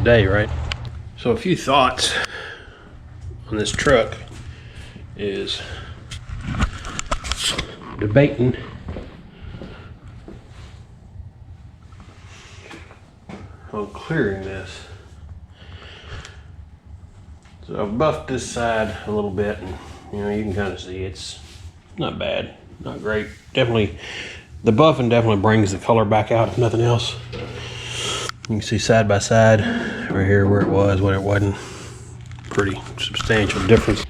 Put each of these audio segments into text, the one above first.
day, right? So a few thoughts on this truck is debating on clearing this. So I've buffed this side a little bit, and you know, you can kind of see it's not bad, not great. Definitely, the buffing definitely brings the color back out, if nothing else. You can see side by side right here where it was, what it wasn't. Pretty substantial difference.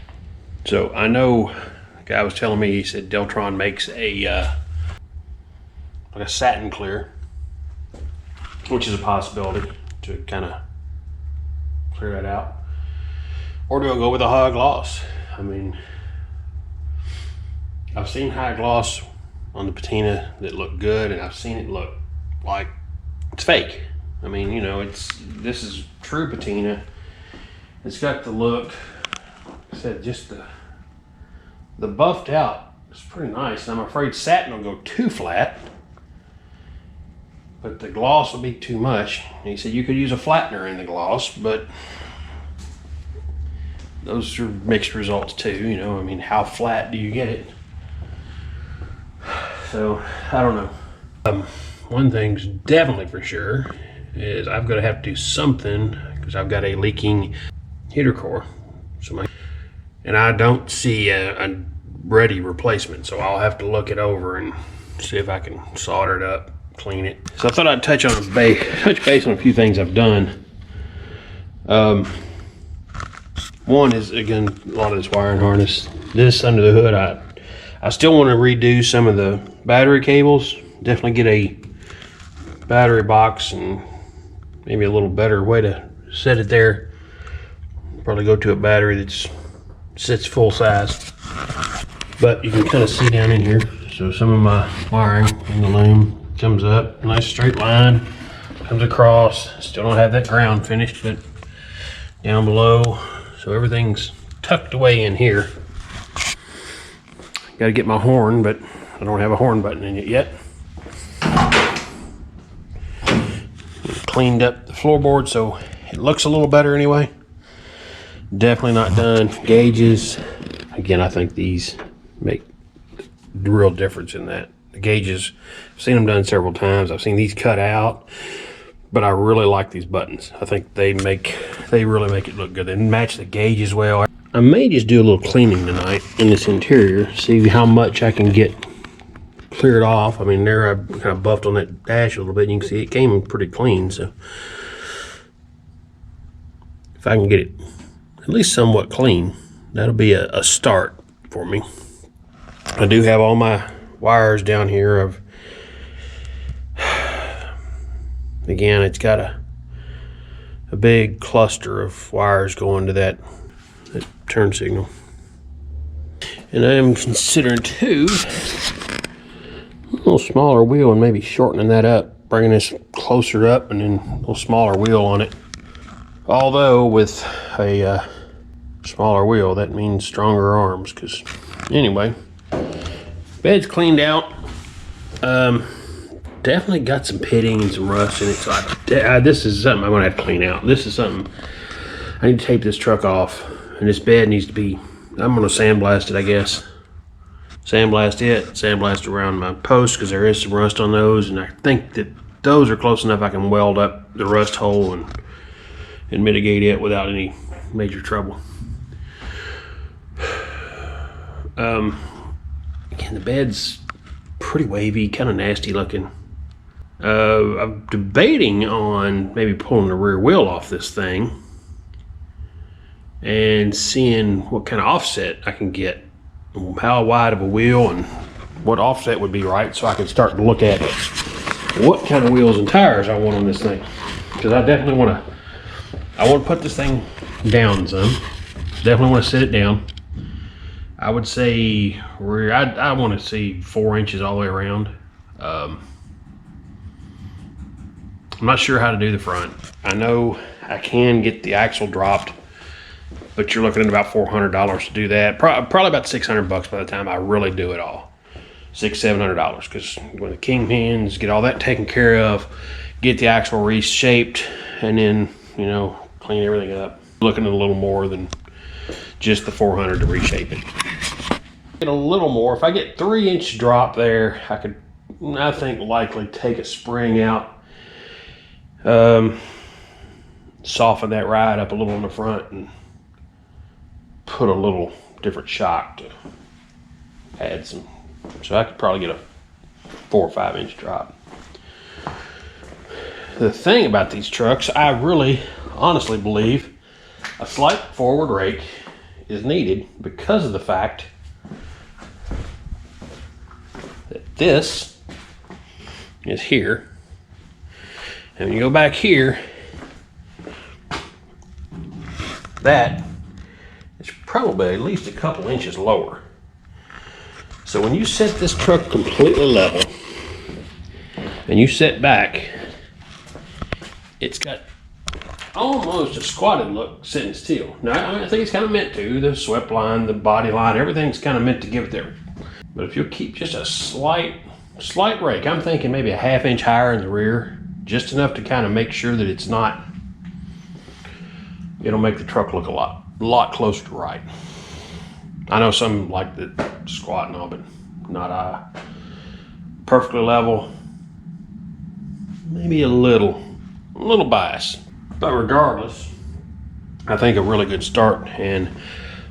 So I know the guy was telling me, he said Deltron makes a like a satin clear, which is a possibility to kind of clear that out. Or do I go with a high gloss? I mean, I've seen high gloss on the patina that look good, and I've seen it look like it's fake. I mean, you know, this is true patina. It's got the look. Like I said, just the buffed out is pretty nice. I'm afraid satin will go too flat, but the gloss will be too much. And he said you could use a flattener in the gloss, but those are mixed results too, you know. I mean, how flat do you get it? So, I don't know. One thing's definitely for sure is I'm gonna have to do something because I've got a leaking heater core. And I don't see a ready replacement, so I'll have to look it over and see if I can solder it up, clean it. So I thought I'd touch base on a few things I've done. One is, again, a lot of this wiring harness. This under the hood, I still want to redo some of the battery cables. Definitely get a battery box and maybe a little better way to set it there. Probably go to a battery that sits full size. But you can kind of see down in here. So some of my wiring in the loom comes up, nice straight line, comes across. Still don't have that ground finished, but down below. So everything's tucked away in here. Got to get my horn, but I don't have a horn button in it yet. Cleaned up the floorboard so it looks a little better anyway. Definitely not done. Gauges, again, I think these make the real difference in that. The gauges, I've seen them done several times. I've seen these cut out, but I really like these buttons. I think they really make it look good. They match the gauges well. I may just do a little cleaning tonight in this interior, see how much I can get cleared off. I mean, there I kind of buffed on that dash a little bit, and you can see it came pretty clean. So if I can get it at least somewhat clean, that'll be a start for me. I do have all my wires down here. Again, it's got a big cluster of wires going to that turn signal. And I am considering too a little smaller wheel and maybe shortening that up, bringing this closer up and then a little smaller wheel on it. Although with a smaller wheel, that means stronger arms. Because anyway, bed's cleaned out. Definitely got some pitting and some rust in it. So this is something I'm gonna have to clean out. This is something I need to tape this truck off, and this bed needs to be. I'm gonna sandblast it, I guess. Sandblast it, sandblast around my posts because there is some rust on those, and I think that those are close enough I can weld up the rust hole and mitigate it without any major trouble. Again, the bed's pretty wavy, kind of nasty looking. I'm debating on maybe pulling the rear wheel off this thing and seeing what kind of offset I can get, how wide of a wheel and what offset would be right, so I can start to look at what kind of wheels and tires I want on this thing. Because I definitely want to put this thing down some. Definitely want to sit it down. I would say I want to see 4 inches all the way around. I'm not sure how to do the front. I know I can get the axle dropped, but you're looking at about $400 to do that. Probably about $600 by the time I really do it all. $600-700, because when the kingpins, get all that taken care of, get the axle reshaped, and then you know, clean everything up. Looking at a little more than just the 400 to reshape it. Get a little more. If I get 3-inch drop there, I could, I think, likely take a spring out, soften that ride up a little in the front, and put a little different shock to add some. So I could probably get a 4 or 5-inch drop. The thing about these trucks, I really honestly believe a slight forward rake is needed because of the fact that this is here, and when you go back here, that is probably at least a couple inches lower. So when you set this truck completely level and you set back, it's got almost a squatted look sitting still. Now, I think it's kind of meant to. The swept line, the body line, everything's kind of meant to give it there. But if you'll keep just a slight rake, I'm thinking maybe a 1/2 inch higher in the rear, just enough to kind of make sure that it's not, it'll make the truck look a lot closer to right. I know some like the squat and all, but not perfectly level. Maybe a little bias. But regardless, I think a really good start, and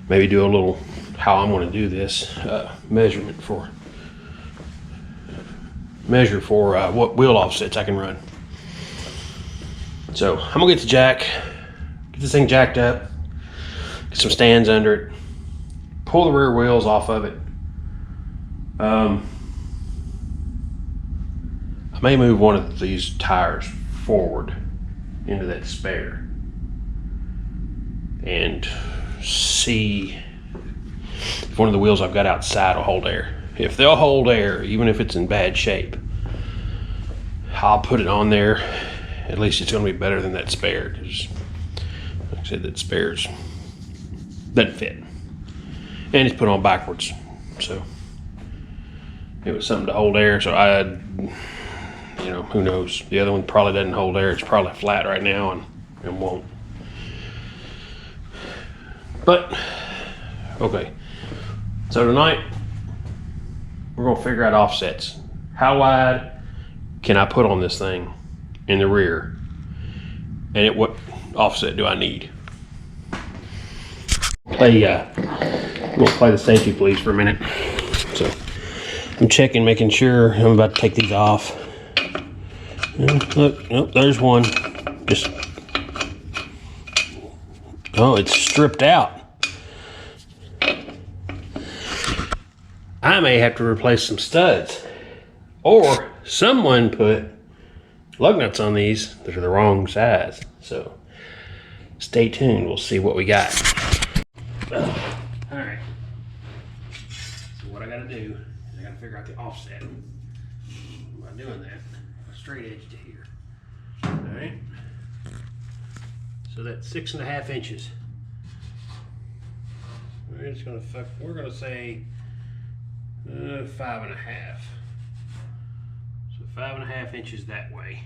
maybe do a little, how I'm going to do this, measure for what wheel offsets I can run. So I'm going to get the jack, get this thing jacked up, get some stands under it, pull the rear wheels off of it. I may move one of these tires forward into that spare and see if one of the wheels I've got outside will hold air. If they'll hold air, even if it's in bad shape, I'll put it on there. At least it's going to be better than that spare, because like I said, that spare's doesn't fit, and it's put on backwards, so it was something to hold air. So you know, who knows? The other one probably doesn't hold air. It's probably flat right now and won't. But, okay. So tonight, we're going to figure out offsets. How wide can I put on this thing in the rear? And what offset do I need? I'm going to play the safety police for a minute. So, I'm checking, making sure. I'm about to take these off. Look, nope, there's one. Just, oh, it's stripped out. I may have to replace some studs, or someone put lug nuts on these that are the wrong size. So stay tuned. We'll see what we got. All right. So what I got to do is I got to figure out the offset. By doing that, straight edge to here. All right. So that's 6.5 inches. We're just gonna we're gonna say 5.5. So 5.5 inches that way.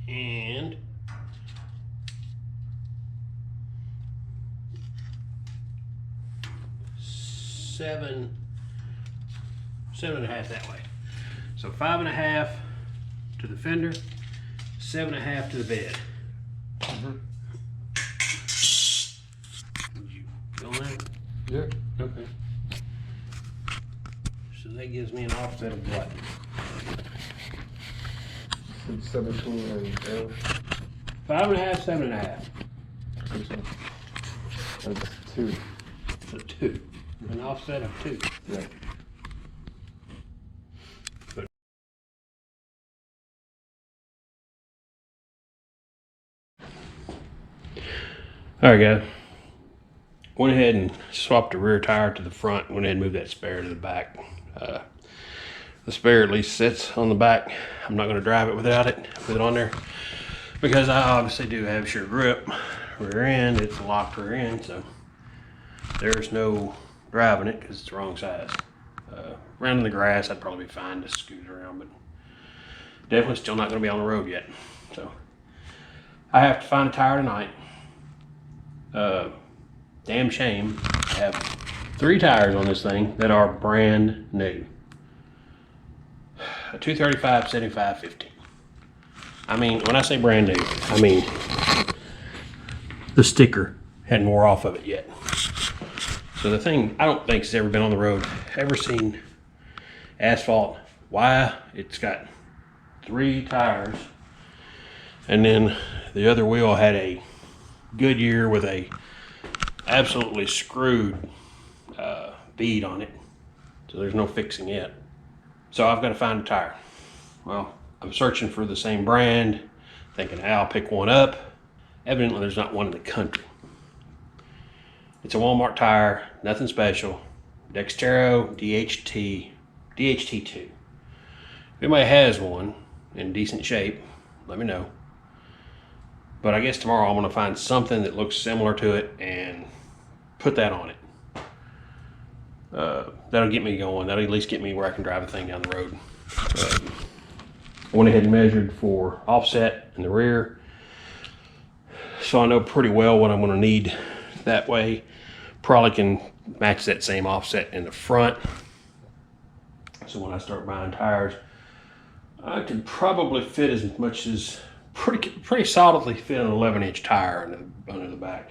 And seven and a half that way. So 5.5 to the fender, 7.5 to the bed. Did you feel that? Yeah. Okay. So that gives me an offset of what? 17 and 5.5, 7.5. That's 2. So 2. An offset of 2. Yeah. All right, guys. Went ahead and swapped the rear tire to the front. Went ahead and moved that spare to the back. The spare at least sits on the back. I'm not going to drive it without it, with it on there, because I obviously do have sure grip rear end. It's a locked rear end, so there's no driving it because it's the wrong size. Around in the grass, I'd probably be fine to scoot around, but Definitely still not going to be on the road yet. So I have to find a tire tonight. Damn shame. I have 3 tires on this thing that are brand new. A 235, 75, 15. I mean, when I say brand new, I mean the sticker hadn't wore off of it yet. So the thing, I don't think it's ever been on the road, ever seen asphalt. Why? It's got 3 tires, and then the other wheel had a Goodyear with a absolutely screwed bead on it, so there's no fixing it. So I've got to find a tire. Well, I'm searching for the same brand, thinking I'll pick one up. Evidently there's not one in the country. It's a Walmart tire, nothing special. Dextero DHT2. If anybody has one in decent shape, let me know. But I guess tomorrow I'm going to find something that looks similar to it and put that on it. That'll get me going. That'll at least get me where I can drive the thing down the road. I went ahead and measured for offset in the rear, so I know pretty well what I'm going to need. That way, probably can match that same offset in the front. So when I start buying tires, I could probably fit as much as pretty solidly fit an 11-inch tire under the back,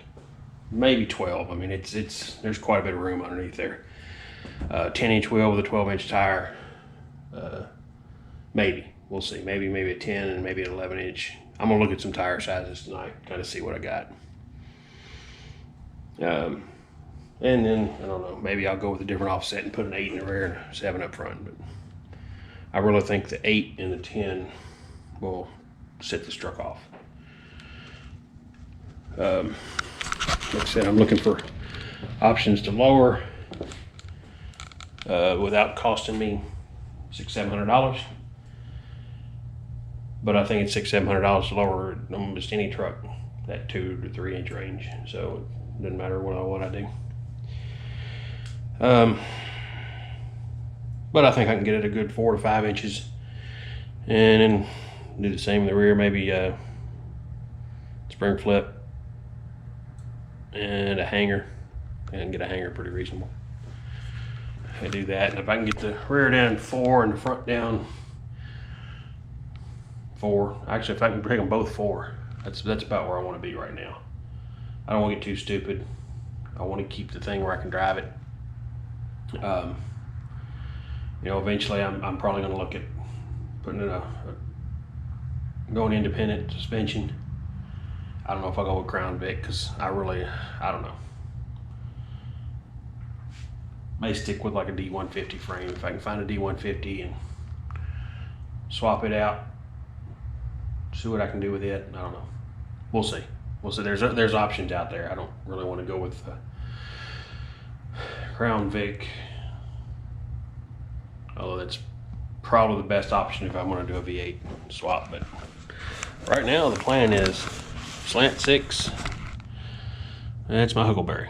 maybe 12. I mean, there's quite a bit of room underneath there. 10-inch wheel with a 12-inch tire, maybe. We'll see. Maybe a 10 and maybe an 11-inch. I'm gonna look at some tire sizes tonight, kind of see what I got. And then I don't know. Maybe I'll go with a different offset and put an 8 in the rear and a 7 up front. But I really think the 8 and the 10 will set this truck off. Like I said, I'm looking for options to lower without costing me $600-700. But I think it's $600-700 to lower almost any truck, that 2 to 3 inch range. So it doesn't matter what I do. But I think I can get it a good 4 to 5 inches, and then do the same in the rear. Maybe spring flip and a hanger, and get a hanger pretty reasonable. I do that, and if I can get the rear down 4 and the front down 4, actually if I can bring them both 4, that's about where I want to be right now. I don't want to get too stupid. I want to keep the thing where I can drive it. You know, eventually I'm probably going to look at putting in going independent suspension. I don't know if I'll go with Crown Vic, because I don't know. May stick with like a D150 frame if I can find a D150 and swap it out. See what I can do with it. I don't know. We'll see. There's options out there. I don't really want to go with Crown Vic, although that's probably the best option if I want to do a V8 swap. But right now the plan is slant 6. That's my Huckleberry.